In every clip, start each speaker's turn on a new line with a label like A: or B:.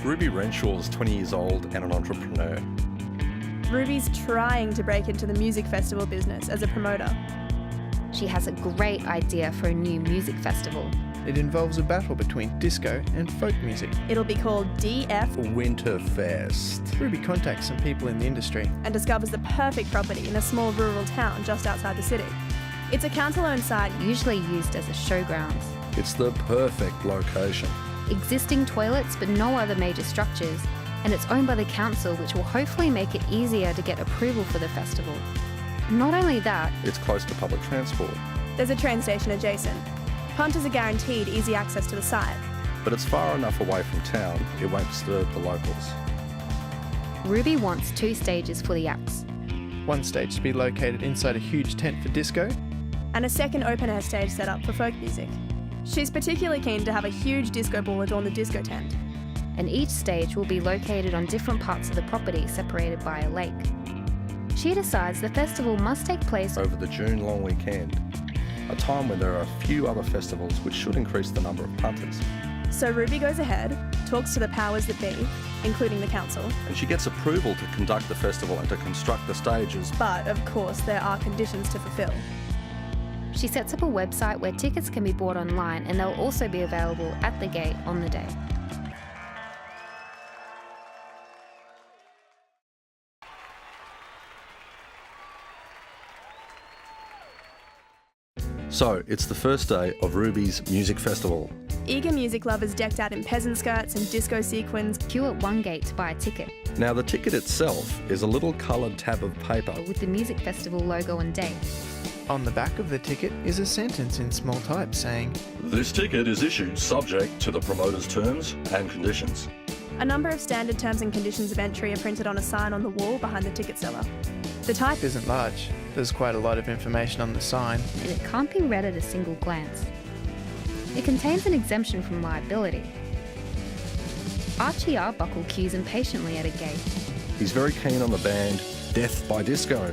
A: Ruby Renshaw is 20 years old and an entrepreneur.
B: Ruby's trying to break into the music festival business as a promoter.
C: She has a great idea for a new music festival.
D: It involves a battle between disco and folk music.
B: It'll be called DF
A: Winterfest.
D: Ruby contacts some people in the industry.
B: and discovers the perfect property in a small rural town just outside the city. It's a council-owned site.
C: Usually used as a showgrounds.
A: It's the perfect location.
C: Existing toilets but no other major structures, and it's owned by the council, which will hopefully make it easier to get approval for the festival. Not only that,
A: It's close to public transport,
B: There's a train station adjacent. Punters are guaranteed easy access to the site.
A: but it's far enough away from town it won't disturb the locals.
C: Ruby wants 2 stages for the acts.
D: One stage to be located inside a huge tent for disco,
B: And a second open-air stage set up for folk music. She's particularly keen to have a huge disco ball adorn the disco tent.
C: And each stage will be located on different parts of the property separated by a lake. She decides the festival must take place
A: Over the June long weekend, a time when there are a few other festivals which should increase the number of punters.
B: So Ruby goes ahead, talks to the powers that be, including the council,
A: And she gets approval to conduct the festival and to construct the stages.
B: but of course there are conditions to fulfill.
C: She sets up a website where tickets can be bought online, and they'll also be available at the gate on the day.
A: So, it's the first day of Ruby's Music Festival.
B: Eager music lovers decked out in peasant skirts and disco sequins.
C: Queue at one gate to buy a ticket,
A: Now, the ticket itself is a little coloured tab of paper.
C: with the music festival logo and date.
D: on the back of the ticket is a sentence in small type saying,
A: This ticket is issued subject to the promoter's terms and conditions.
B: A number of standard terms and conditions of entry are printed on a sign on the wall behind the ticket seller. The type
D: isn't large. There's quite a lot of information on the sign.
C: And it can't be read at a single glance. It contains an exemption from liability. Archie Arbuckle queues impatiently at a gate.
A: He's very keen on the band Death by Disco.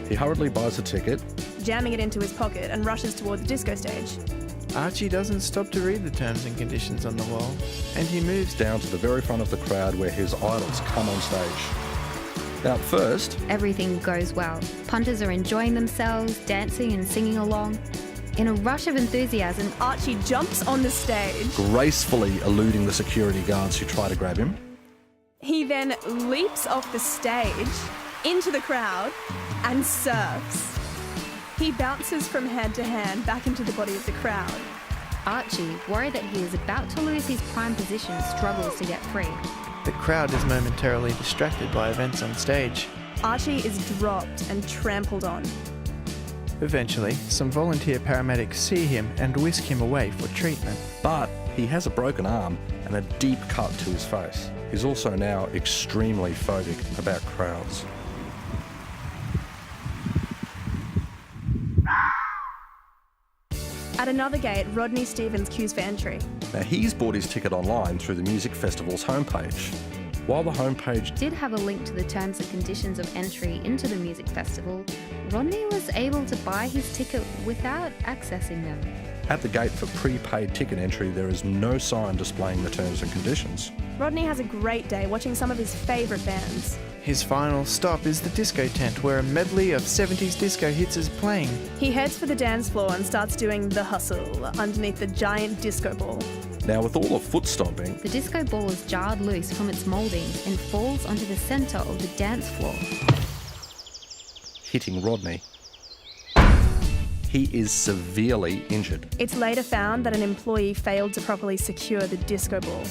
A: He hurriedly buys a ticket.
B: jamming it into his pocket and rushes toward the disco stage.
D: Archie doesn't stop to read the terms and conditions on the wall, and he moves
A: Down to the very front of the crowd where his idols come on stage. Now, at first,
C: Everything goes well. Punters are enjoying themselves, dancing and singing along. In a rush of enthusiasm,
B: Archie jumps on the stage.
A: gracefully eluding the security guards who try to grab him.
B: He then leaps off the stage into the crowd and surfs. He bounces from hand to hand back into the body of the crowd.
C: Archie, worried that he is about to lose his prime position, struggles to get free.
D: The crowd is momentarily distracted by events on stage.
B: Archie is dropped and trampled on.
D: Eventually, some volunteer paramedics see him and whisk him away for treatment.
A: But he has a broken arm and a deep cut to his face. He's also now extremely phobic about crowds.
B: At another gate, Rodney Stevens queues for entry.
A: Now, he's bought his ticket online through the music festival's homepage. While the homepage
C: Did have a link to the terms and conditions of entry into the music festival, Rodney was able to buy his ticket without accessing them.
A: at the gate for prepaid ticket entry, there is no sign displaying the terms and conditions.
B: Rodney has a great day watching some of his favourite bands.
D: His final stop is the disco tent, where a medley of 70s disco hits is playing.
B: He heads for the dance floor and starts doing the hustle underneath the giant disco ball.
A: Now, with all the foot stomping,
C: The disco ball is jarred loose from its mouldings and falls onto the centre of the dance floor.
A: hitting Rodney, he is severely injured.
B: It's later found that an employee failed to properly secure the disco ball.